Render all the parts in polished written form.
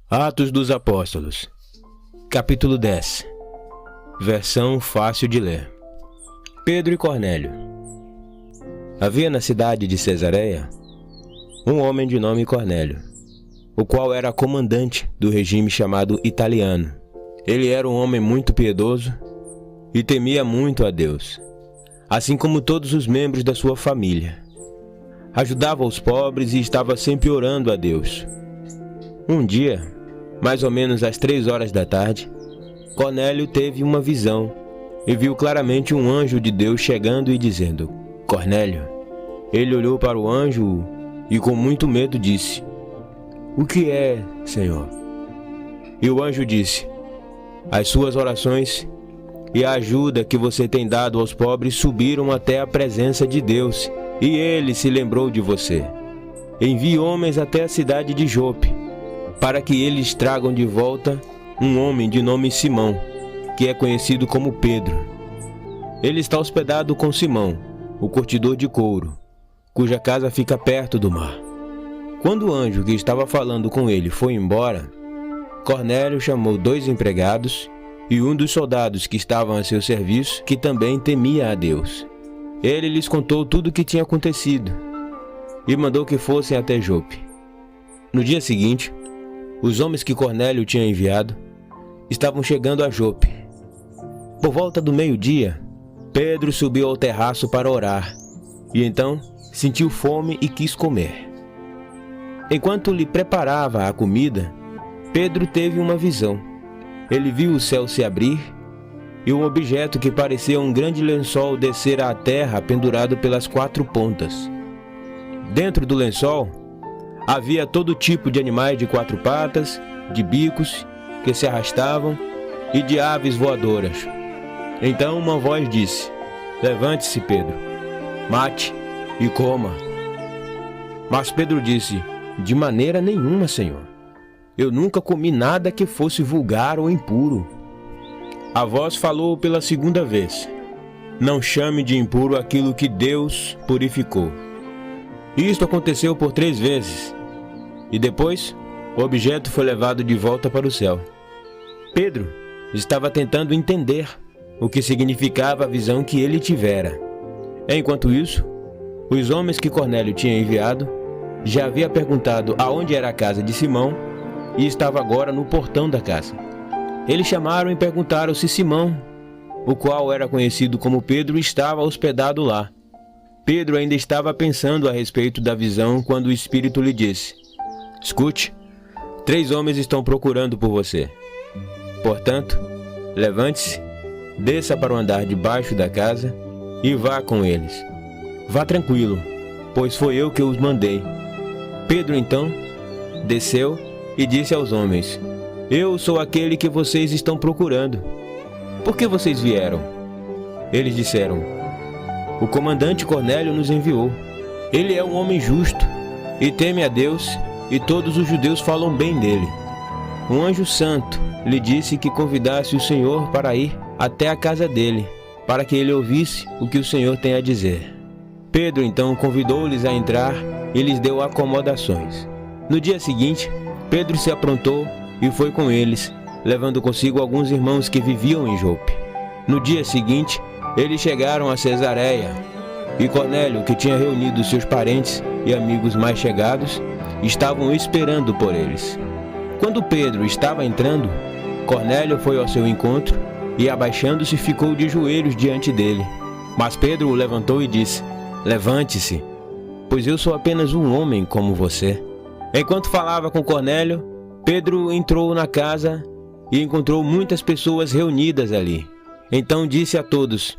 Atos dos Apóstolos, capítulo 10. Versão fácil de ler. Pedro e Cornélio. Havia na cidade de Cesareia um homem de nome Cornélio, o qual era comandante do regime chamado Italiano. Ele era um homem muito piedoso e temia muito a Deus, assim como todos os membros da sua família. Ajudava os pobres e estava sempre orando a Deus. Um dia, mais ou menos às 3 horas da tarde, Cornélio teve uma visão e viu claramente um anjo de Deus chegando e dizendo: Cornélio. Ele olhou para o anjo e com muito medo disse: O que é, Senhor? E o anjo disse: As suas orações e a ajuda que você tem dado aos pobres subiram até a presença de Deus, e ele se lembrou de você. Envie homens até a cidade de Jope, para que eles tragam de volta um homem de nome Simão, que é conhecido como Pedro. Ele está hospedado com Simão, o curtidor de couro, cuja casa fica perto do mar. Quando o anjo que estava falando com ele foi embora, Cornélio chamou 2 empregados e um dos soldados que estavam a seu serviço, que também temia a Deus. Ele lhes contou tudo o que tinha acontecido e mandou que fossem até Jope. No dia seguinte, os homens que Cornélio tinha enviado estavam chegando a Jope. Por volta do meio-dia, Pedro subiu ao terraço para orar e então sentiu fome e quis comer. Enquanto lhe preparava a comida, Pedro teve uma visão. Ele viu o céu se abrir e um objeto que parecia um grande lençol descer à terra pendurado pelas 4 pontas. Dentro do lençol havia todo tipo de animais de 4 patas, de bicos, que se arrastavam, e de aves voadoras. Então uma voz disse: Levante-se, Pedro, mate e coma. Mas Pedro disse: De maneira nenhuma, Senhor. Eu nunca comi nada que fosse vulgar ou impuro. A voz falou pela segunda vez: Não chame de impuro aquilo que Deus purificou. Isto aconteceu por 3 vezes. E depois, o objeto foi levado de volta para o céu. Pedro estava tentando entender o que significava a visão que ele tivera. Enquanto isso, os homens que Cornélio tinha enviado já havia perguntado aonde era a casa de Simão e estava agora no portão da casa. Eles chamaram e perguntaram se Simão, o qual era conhecido como Pedro, estava hospedado lá. Pedro ainda estava pensando a respeito da visão quando o Espírito lhe disse: Escute, 3 homens estão procurando por você. Portanto, levante-se, desça para o andar de baixo da casa e vá com eles. Vá tranquilo, pois foi eu que os mandei. Pedro então desceu e disse aos homens: Eu sou aquele que vocês estão procurando. Por que vocês vieram? Eles disseram: O comandante Cornélio nos enviou. Ele é um homem justo e teme a Deus, e todos os judeus falam bem dele. Um anjo santo lhe disse que convidasse o Senhor para ir até a casa dele, para que ele ouvisse o que o Senhor tem a dizer. Pedro então convidou-lhes a entrar e lhes deu acomodações. No dia seguinte, Pedro se aprontou e foi com eles, levando consigo alguns irmãos que viviam em Jope. No dia seguinte, eles chegaram a Cesareia, e Cornélio, que tinha reunido seus parentes e amigos mais chegados, estavam esperando por eles. Quando Pedro estava entrando, Cornélio foi ao seu encontro e, abaixando-se, ficou de joelhos diante dele. Mas Pedro o levantou e disse: Levante-se, pois eu sou apenas um homem como você. Enquanto falava com Cornélio, Pedro entrou na casa e encontrou muitas pessoas reunidas ali. Então disse a todos: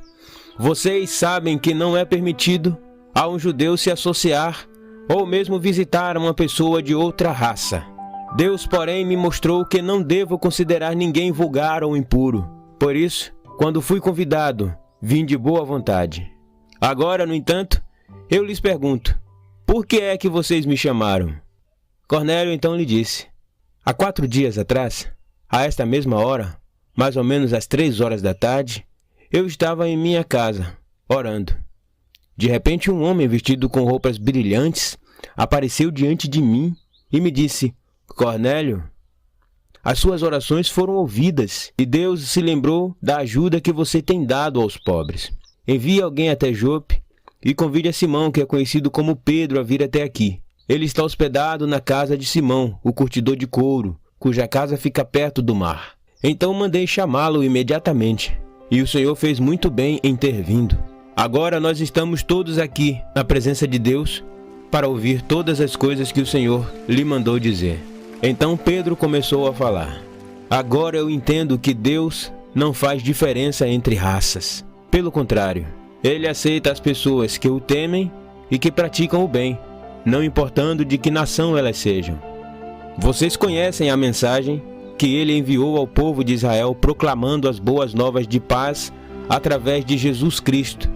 Vocês sabem que não é permitido a um judeu se associar ou mesmo visitar uma pessoa de outra raça. Deus, porém, me mostrou que não devo considerar ninguém vulgar ou impuro. Por isso, quando fui convidado, vim de boa vontade. Agora, no entanto, eu lhes pergunto: Por que é que vocês me chamaram? Cornélio então lhe disse: Há 4 dias atrás, a esta mesma hora, mais ou menos às 3 horas da tarde, eu estava em minha casa, orando. De repente, um homem vestido com roupas brilhantes apareceu diante de mim e me disse: Cornélio. As suas orações foram ouvidas e Deus se lembrou da ajuda que você tem dado aos pobres. Envie alguém até Jope e convide a Simão, que é conhecido como Pedro, a vir até aqui. Ele está hospedado na casa de Simão, o curtidor de couro, cuja casa fica perto do mar. Então mandei chamá-lo imediatamente, e o Senhor fez muito bem em ter vindo. Agora nós estamos todos aqui, na presença de Deus, para ouvir todas as coisas que o Senhor lhe mandou dizer. Então Pedro começou a falar. Agora eu entendo que Deus não faz diferença entre raças. Pelo contrário, Ele aceita as pessoas que o temem e que praticam o bem, não importando de que nação elas sejam. Vocês conhecem a mensagem que Ele enviou ao povo de Israel, proclamando as boas novas de paz através de Jesus Cristo,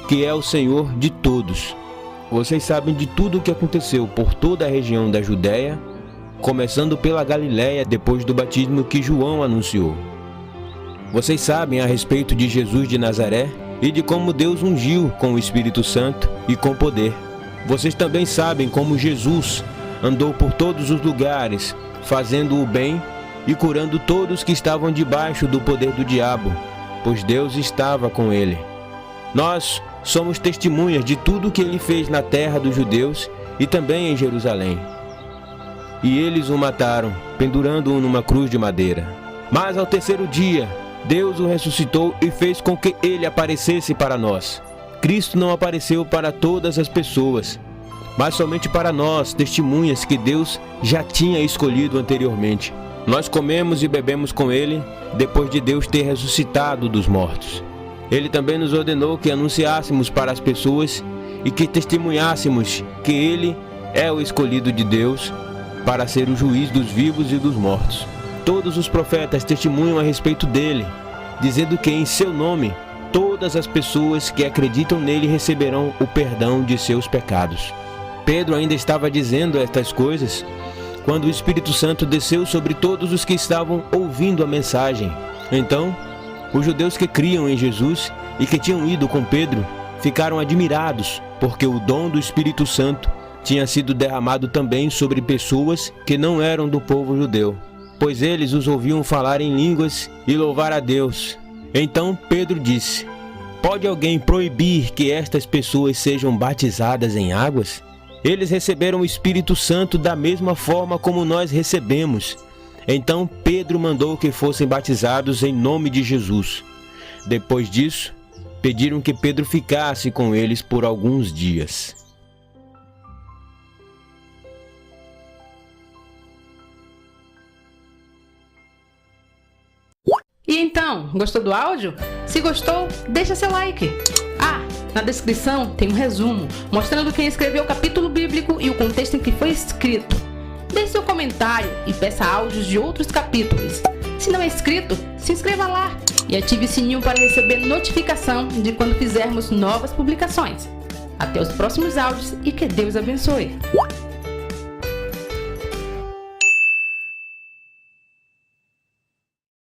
que é o Senhor de todos. Vocês sabem de tudo o que aconteceu por toda a região da Judéia, começando pela Galiléia depois do batismo que João anunciou. Vocês sabem a respeito de Jesus de Nazaré e de como Deus ungiu com o Espírito Santo e com poder. Vocês também sabem como Jesus andou por todos os lugares, fazendo o bem e curando todos que estavam debaixo do poder do diabo, pois Deus estava com ele. Nós somos testemunhas de tudo o que ele fez na terra dos judeus e também em Jerusalém. E eles o mataram, pendurando-o numa cruz de madeira. Mas ao terceiro dia, Deus o ressuscitou e fez com que ele aparecesse para nós. Cristo não apareceu para todas as pessoas, mas somente para nós, testemunhas que Deus já tinha escolhido anteriormente. Nós comemos e bebemos com ele, depois de Deus ter ressuscitado dos mortos. Ele também nos ordenou que anunciássemos para as pessoas e que testemunhássemos que ele é o escolhido de Deus para ser o juiz dos vivos e dos mortos. Todos os profetas testemunham a respeito dele, dizendo que em seu nome todas as pessoas que acreditam nele receberão o perdão de seus pecados. Pedro ainda estava dizendo estas coisas quando o Espírito Santo desceu sobre todos os que estavam ouvindo a mensagem. Então, os judeus que criam em Jesus e que tinham ido com Pedro ficaram admirados, porque o dom do Espírito Santo tinha sido derramado também sobre pessoas que não eram do povo judeu, pois eles os ouviam falar em línguas e louvar a Deus. Então Pedro disse: Pode alguém proibir que estas pessoas sejam batizadas em águas? Eles receberam o Espírito Santo da mesma forma como nós recebemos. Então Pedro mandou que fossem batizados em nome de Jesus. Depois disso, pediram que Pedro ficasse com eles por alguns dias. E então, gostou do áudio? Se gostou, deixa seu like. Na descrição tem um resumo mostrando quem escreveu o capítulo bíblico e o contexto em que foi escrito. Deixe seu comentário e peça áudios de outros capítulos. Se não é inscrito, se inscreva lá e ative o sininho para receber notificação de quando fizermos novas publicações. Até os próximos áudios e que Deus abençoe.